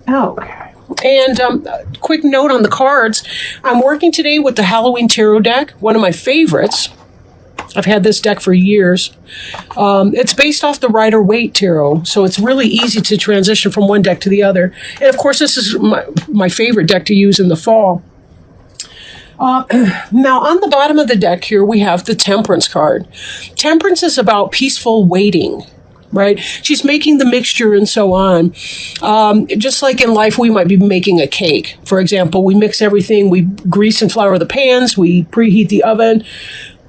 Okay. And quick note on the cards. I'm working today with the Halloween Tarot deck, one of my favorites. I've had this deck for years. It's based off the Rider-Waite Tarot, so it's really easy to transition from one deck to the other. And of course, this is my favorite deck to use in the fall. Now, on the bottom of the deck here, we have the Temperance card. Temperance is about peaceful waiting, right? She's making the mixture and so on. Just like in life, we might be making a cake. For example, we mix everything, we grease and flour the pans, we preheat the oven,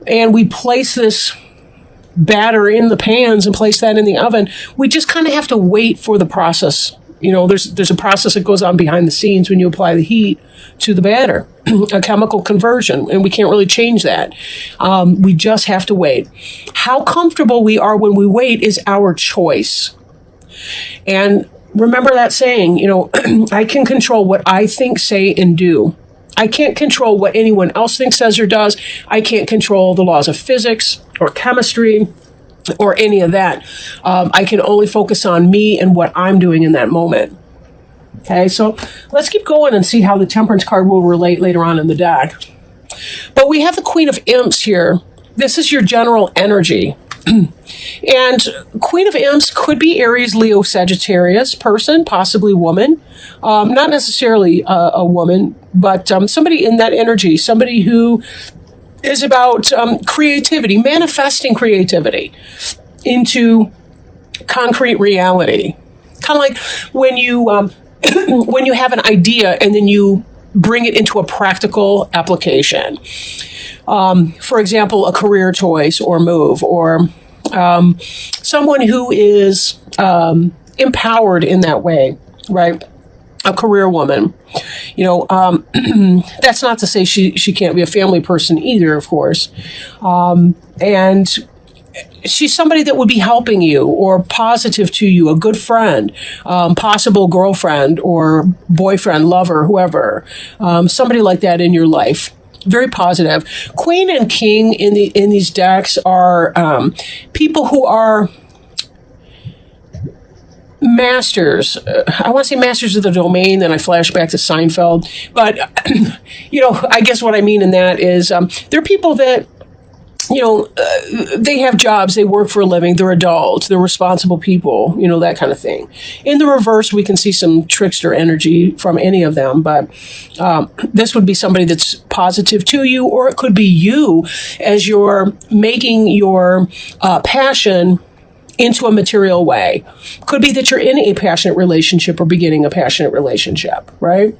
and we place this batter in the pans and place that in the oven. We just kind of have to wait for the process. You know, there's a process that goes on behind the scenes when you apply the heat to the batter, a chemical conversion, and we can't really change that. We just have to wait. How comfortable we are when we wait is our choice. And remember that saying, you know, I can control what I think, say, and do. I can't control what anyone else thinks, says, or does. I can't control the laws of physics or chemistry or any of that. I can only focus on me and what I'm doing in that moment. Okay, so let's keep going and see how the Temperance card will relate later on in the deck. But we have the Queen of Imps here. This is your general energy. And Queen of Imps could be Aries, Leo, Sagittarius person, possibly woman. Not necessarily a woman, but somebody in that energy, somebody who is about creativity, manifesting creativity into concrete reality. Kind of like when you when you have an idea and then you bring it into a practical application. For example, a career choice or move, or someone who is empowered in that way, right? A career woman. You know, that's not to say she can't be a family person either, of course. And she's somebody that would be helping you or positive to you, a good friend, possible girlfriend or boyfriend, lover, whoever, somebody like that in your life. Very positive. Queen and King in these decks are people who are masters. I want to say masters of the domain, then I flash back to Seinfeld. But, you know, I guess what I mean in that is they're people that, you know, they have jobs, they work for a living, they're adults, they're responsible people, you know, that kind of thing. In the reverse, we can see some trickster energy from any of them, but this would be somebody that's positive to you, or it could be you as you're making your passion into a material way. Could be that you're in a passionate relationship or beginning a passionate relationship, right?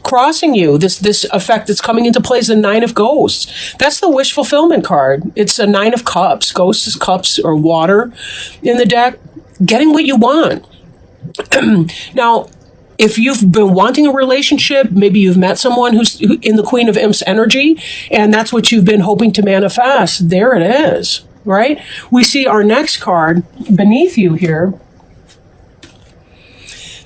Crossing you, this effect that's coming into play is the Nine of Ghosts. That's the wish fulfillment card. It's a Nine of Cups. Ghosts is cups or water in the deck. Getting what you want. Now, if you've been wanting a relationship, maybe you've met someone who's in the Queen of Imps energy, and that's what you've been hoping to manifest. There it is, right? We see our next card beneath you here.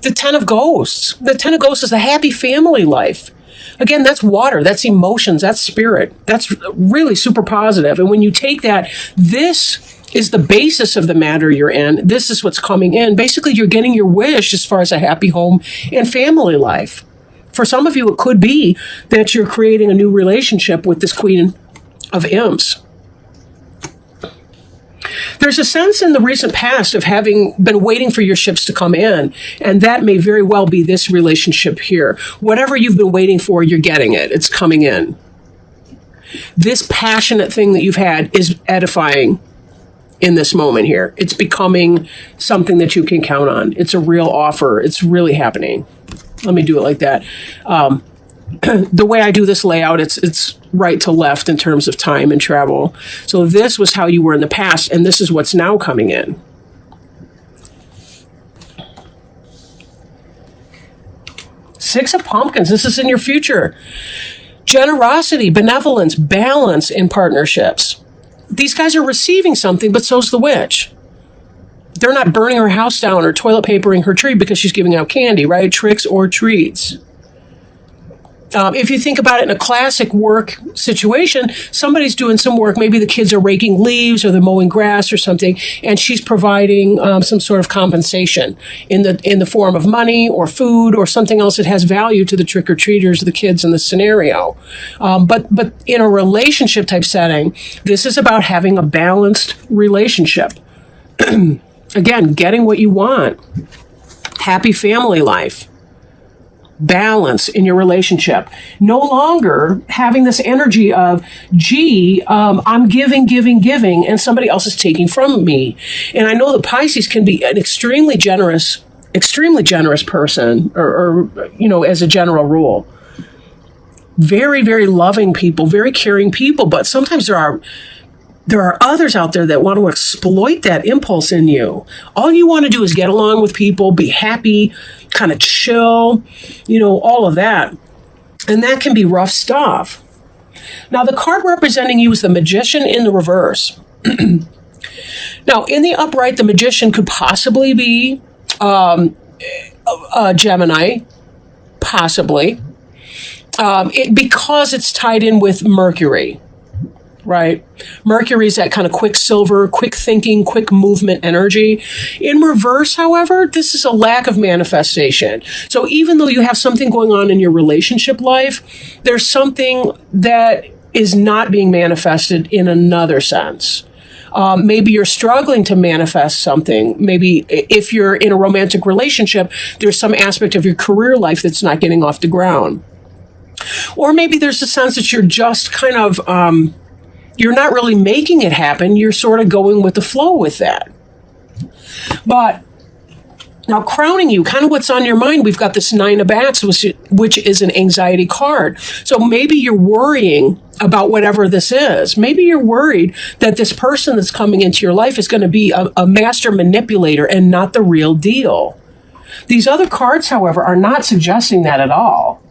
The Ten of Ghosts. The Ten of Ghosts is a happy family life. Again, that's water, that's emotions, that's spirit. That's really super positive. And when you take that, this is the basis of the matter you're in. This is what's coming in. Basically, you're getting your wish as far as a happy home and family life. For some of you, it could be that you're creating a new relationship with this Queen of Imps. There's a sense in the recent past of having been waiting for your ships to come in, and that may very well be this relationship here. Whatever you've been waiting for, you're getting it. It's coming in. This passionate thing that you've had is edifying in this moment here. It's becoming something that you can count on. It's a real offer. It's really happening. Let me do it like that. The way I do this layout, it's right to left in terms of time and travel. So this was how you were in the past, and this is what's now coming in. Six of Pumpkins, this is in your future. Generosity, benevolence, balance in partnerships. These guys are receiving something, but so's the witch. They're not burning her house down or toilet papering her tree because she's giving out candy, right? Tricks or treats. If you think about it in a classic work situation, somebody's doing some work. Maybe the kids are raking leaves or they're mowing grass or something, and she's providing some sort of compensation in the form of money or food or something else that has value to the trick or treaters, the kids in the scenario. But in a relationship type setting, this is about having a balanced relationship. Again, getting what you want, happy family life. Balance in your relationship. No longer having this energy of, gee, I'm giving, and somebody else is taking from me. And I know that Pisces can be an extremely generous person, or as a general rule. Very, very loving people, very caring people, but sometimes there are others out there that want to exploit that impulse in you. All you want to do is get along with people, be happy, kind of chill, all of that. And that can be rough stuff. Now, the card representing you is the Magician in the reverse. Now, in the upright, the Magician could possibly be a Gemini, possibly, because it's tied in with Mercury. Right? Mercury is that kind of quicksilver, quick thinking, quick movement energy. In reverse, however, this is a lack of manifestation. So even though you have something going on in your relationship life, there's something that is not being manifested in another sense. Maybe you're struggling to manifest something. Maybe if you're in a romantic relationship, there's some aspect of your career life that's not getting off the ground. Or maybe there's a sense that you're just kind of... you're not really making it happen. You're sort of going with the flow with that. But now crowning you, kind of what's on your mind, we've got this Nine of Bats, which is an anxiety card. So maybe you're worrying about whatever this is. Maybe you're worried that this person that's coming into your life is going to be a master manipulator and not the real deal. These other cards, however, are not suggesting that at all.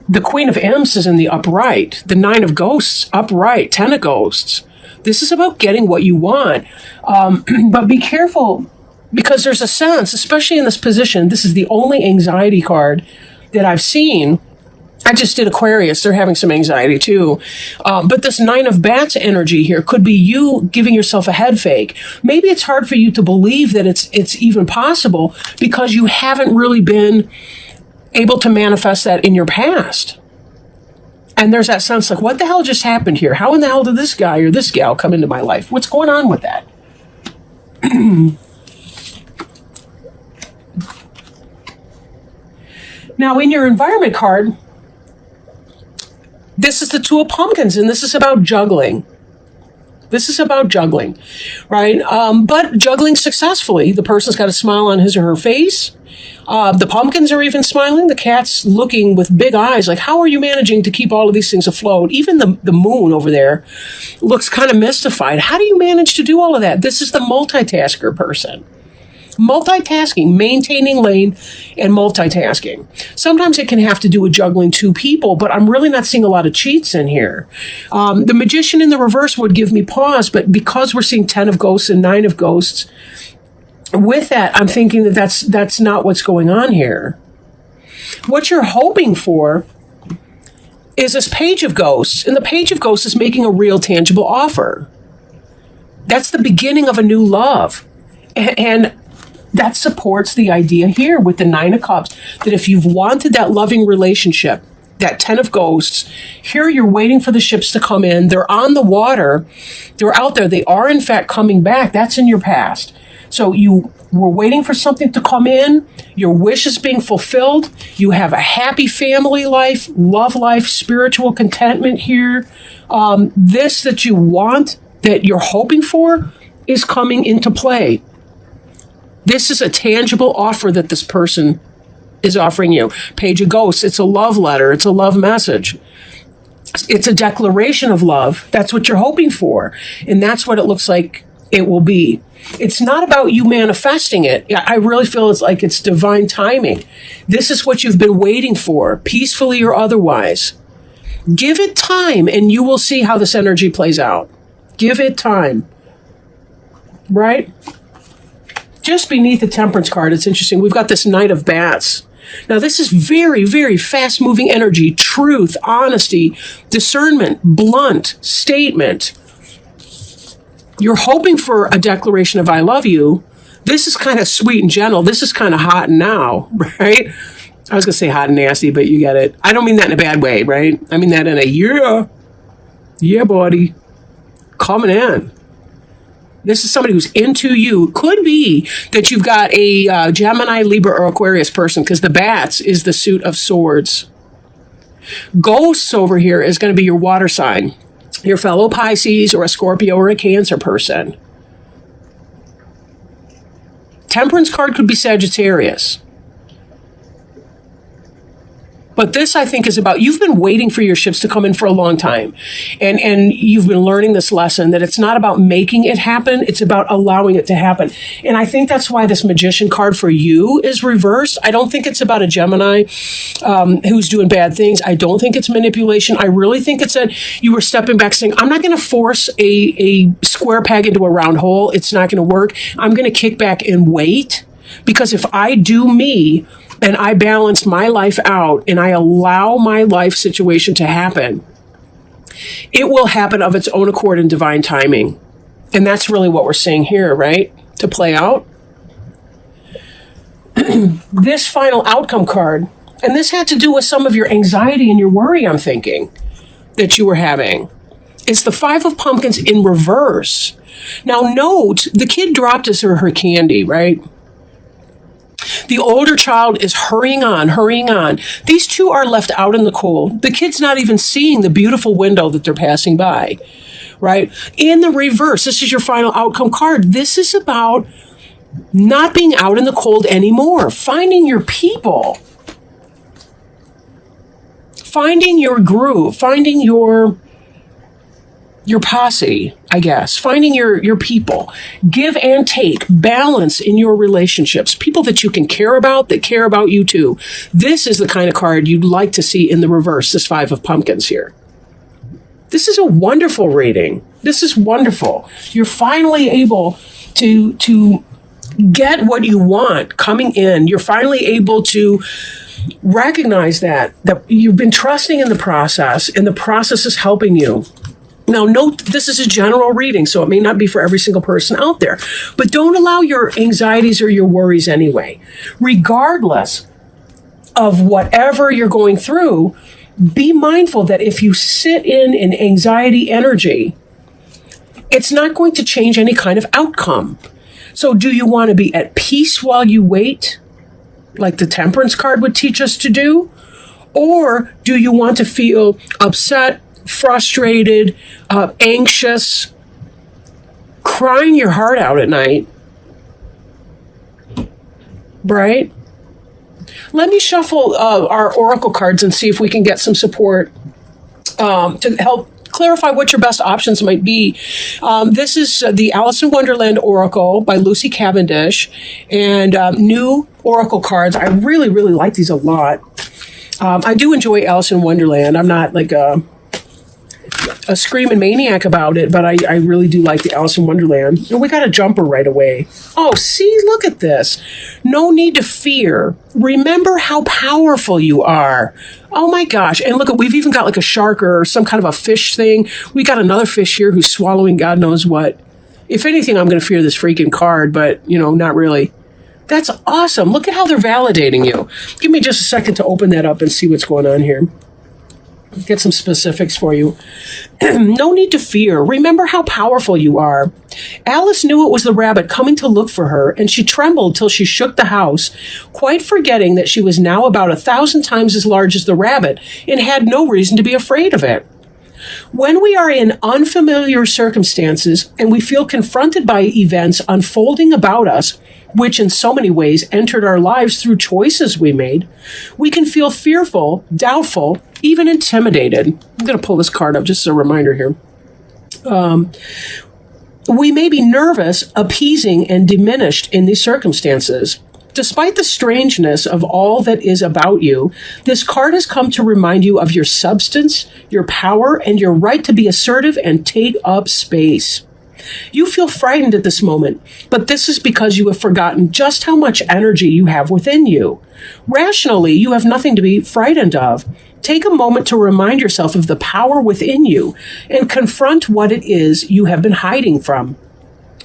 The Queen of Imps is in the upright. The Nine of Ghosts, upright. Ten of Ghosts. This is about getting what you want. But be careful, because there's a sense, especially in this position, this is the only anxiety card that I've seen. I just did Aquarius. They're having some anxiety too. But this Nine of Bats energy here could be you giving yourself a head fake. Maybe it's hard for you to believe that it's even possible because you haven't really been able to manifest that in your past. And there's that sense like, what the hell just happened here? How in the hell did this guy or this gal come into my life? What's going on with that? Now, in your environment card, this is the Two of Pumpkins, and this is about juggling. This is about juggling, right? But juggling successfully. The person's got a smile on his or her face. The pumpkins are even smiling. The cat's looking with big eyes like, how are you managing to keep all of these things afloat? Even the moon over there looks kind of mystified. How do you manage to do all of that? This is the multitasker person. Multitasking, maintaining lane and multitasking. Sometimes it can have to do with juggling two people, but I'm really not seeing a lot of cheats in here. The Magician in the reverse would give me pause, but because we're seeing 10 of Ghosts and 9 of Ghosts, with that, I'm thinking that that's not what's going on here. What you're hoping for is this Page of Ghosts, and the Page of Ghosts is making a real tangible offer. That's the beginning of a new love. And that supports the idea here with the Nine of Cups, that if you've wanted that loving relationship, that 10 of Ghosts, here you're waiting for the ships to come in. They're on the water. They're out there. They are, in fact, coming back. That's in your past. So you were waiting for something to come in. Your wish is being fulfilled. You have a happy family life, love life, spiritual contentment here. This that you want, that you're hoping for, is coming into play. This is a tangible offer that this person is offering you. Page of Ghosts, it's a love letter. It's a love message. It's a declaration of love. That's what you're hoping for. And that's what it looks like it will be. It's not about you manifesting it. I really feel it's like it's divine timing. This is what you've been waiting for, peacefully or otherwise. Give it time and you will see how this energy plays out. Give it time. Right? Just beneath the Temperance card, it's interesting. We've got this Knight of Bats. Now, this is very, very fast moving energy, truth, honesty, discernment, blunt statement. You're hoping for a declaration of I love you. This is kind of sweet and gentle. This is kind of hot and now, right? I was going to say hot and nasty, but you get it. I don't mean that in a bad way, right? I mean that in a yeah, buddy, coming in. This is somebody who's into you. Could be that you've got a Gemini, Libra, or Aquarius person, because the bats is the suit of swords. Ghosts over here is going to be your water sign, your fellow Pisces or a Scorpio or a Cancer person. Temperance card could be Sagittarius. But this, I think, is about, you've been waiting for your ships to come in for a long time. And you've been learning this lesson that it's not about making it happen. It's about allowing it to happen. And I think that's why this Magician card for you is reversed. I don't think it's about a Gemini who's doing bad things. I don't think it's manipulation. I really think it's that you were stepping back saying, I'm not going to force a square peg into a round hole. It's not going to work. I'm going to kick back and wait. Because if I do me, and I balance my life out and I allow my life situation to happen, it will happen of its own accord in divine timing. And that's really what we're seeing here, right? To play out. This final outcome card, and this had to do with some of your anxiety and your worry, I'm thinking, that you were having. It's the Five of Pumpkins in reverse. Now note, the kid dropped his or her candy, right? The older child is hurrying on, hurrying on. These two are left out in the cold. The kid's not even seeing the beautiful window that they're passing by, right? In the reverse, this is your final outcome card. This is about not being out in the cold anymore, finding your people, finding your groove, finding your posse, I guess, finding your people, give and take, balance in your relationships, people that you can care about, that care about you too. This is the kind of card you'd like to see in the reverse, this Five of Pumpkins here. This is a wonderful reading. This is wonderful. You're finally able to get what you want coming in. You're finally able to recognize that you've been trusting in the process, and the process is helping you. Now, note, this is a general reading, so it may not be for every single person out there. But don't allow your anxieties or your worries anyway. Regardless of whatever you're going through, be mindful that if you sit in an anxiety energy, it's not going to change any kind of outcome. So do you want to be at peace while you wait, like the Temperance card would teach us to do? Or do you want to feel upset, frustrated, anxious, crying your heart out at night, right? Let me shuffle our oracle cards and see if we can get some support to help clarify what your best options might be. This is the Alice in Wonderland Oracle by Lucy Cavendish, and new oracle cards. I really, really like these a lot. I do enjoy Alice in Wonderland. I'm not like a screaming maniac about it, but I really do like the Alice in Wonderland. And we got a jumper right away. Oh, see, look at this. No need to fear. Remember how powerful you are. Oh my gosh. And look, we've even got like a shark or some kind of a fish thing. We got another fish here who's swallowing God knows what. If anything, I'm going to fear this freaking card, but, not really. That's awesome. Look at how they're validating you. Give me just a second to open that up and see what's going on here. Get some specifics for you. No need to fear. Remember how powerful you are. Alice knew it was the rabbit coming to look for her, and she trembled till she shook the house, quite forgetting that she was now about 1,000 times as large as the rabbit and had no reason to be afraid of it. When we are in unfamiliar circumstances and we feel confronted by events unfolding about us, which in so many ways entered our lives through choices we made, we can feel fearful, doubtful, even intimidated. I'm going to pull this card up just as a reminder here. We may be nervous, appeasing, and diminished in these circumstances. Despite the strangeness of all that is about you, this card has come to remind you of your substance, your power, and your right to be assertive and take up space. You feel frightened at this moment, but this is because you have forgotten just how much energy you have within you. Rationally, you have nothing to be frightened of. Take a moment to remind yourself of the power within you and confront what it is you have been hiding from.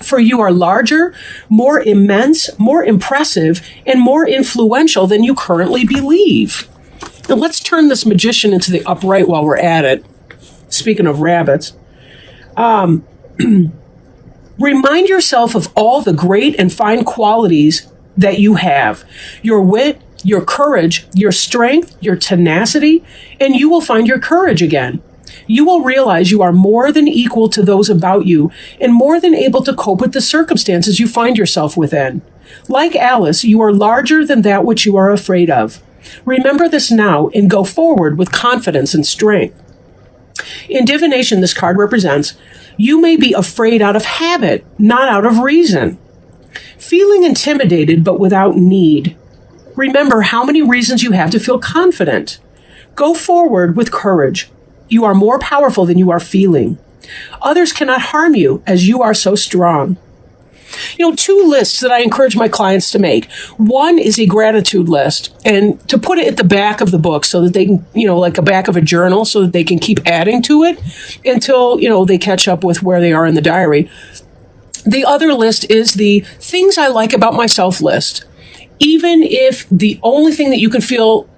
For you are larger, more immense, more impressive, and more influential than you currently believe. Now let's turn this magician into the upright while we're at it. Speaking of rabbits, remind yourself of all the great and fine qualities that you have. Your wit, your courage, your strength, your tenacity, and you will find your courage again. You will realize you are more than equal to those about you and more than able to cope with the circumstances you find yourself within. Like Alice, you are larger than that which you are afraid of. Remember this now and go forward with confidence and strength. In divination, this card represents you may be afraid out of habit, not out of reason. Feeling intimidated but without need. Remember how many reasons you have to feel confident. Go forward with courage. You are more powerful than you are feeling. Others cannot harm you as you are so strong. Two lists that I encourage my clients to make. One is a gratitude list, and to put it at the back of the book so that they can, like a back of a journal, so that they can keep adding to it until, they catch up with where they are in the diary. The other list is the things I like about myself list. Even if the only thing that you can feel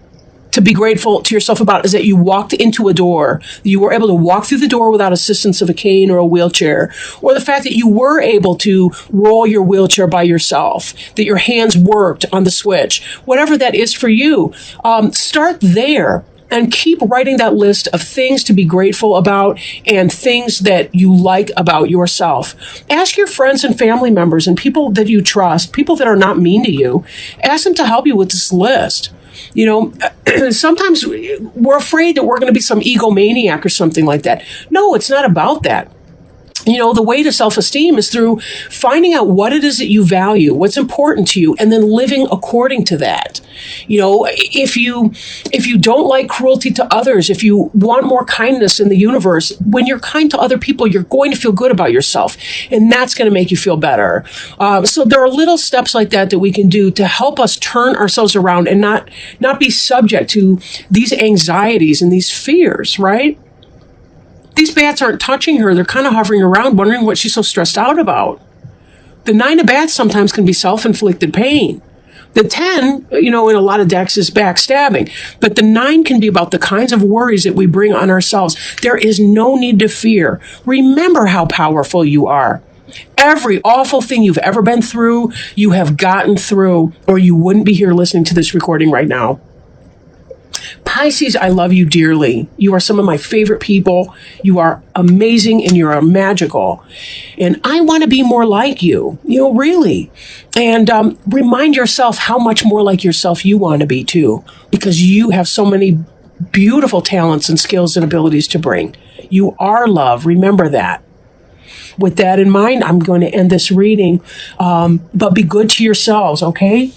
to be grateful to yourself about is that you walked into a door, you were able to walk through the door without assistance of a cane or a wheelchair, or the fact that you were able to roll your wheelchair by yourself, that your hands worked on the switch, whatever that is for you, start there. And keep writing that list of things to be grateful about and things that you like about yourself. Ask your friends and family members and people that you trust, people that are not mean to you, ask them to help you with this list. Sometimes we're afraid that we're going to be some egomaniac or something like that. No, it's not about that. The way to self-esteem is through finding out what it is that you value, what's important to you, and then living according to that. If you don't like cruelty to others, if you want more kindness in the universe, when you're kind to other people, you're going to feel good about yourself, and that's going to make you feel better. So there are little steps like that we can do to help us turn ourselves around and not be subject to these anxieties and these fears, right? These bats aren't touching her. They're kind of hovering around, wondering what she's so stressed out about. The 9 of bats sometimes can be self-inflicted pain. The 10, in a lot of decks is backstabbing. But the 9 can be about the kinds of worries that we bring on ourselves. There is no need to fear. Remember how powerful you are. Every awful thing you've ever been through, you have gotten through, or you wouldn't be here listening to this recording right now. Pisces, I love you dearly. You are some of my favorite people. You are amazing and you are magical. And I want to be more like you, really. And remind yourself how much more like yourself you want to be too, because you have so many beautiful talents and skills and abilities to bring. You are love. Remember that. With that in mind, I'm going to end this reading. But be good to yourselves, okay?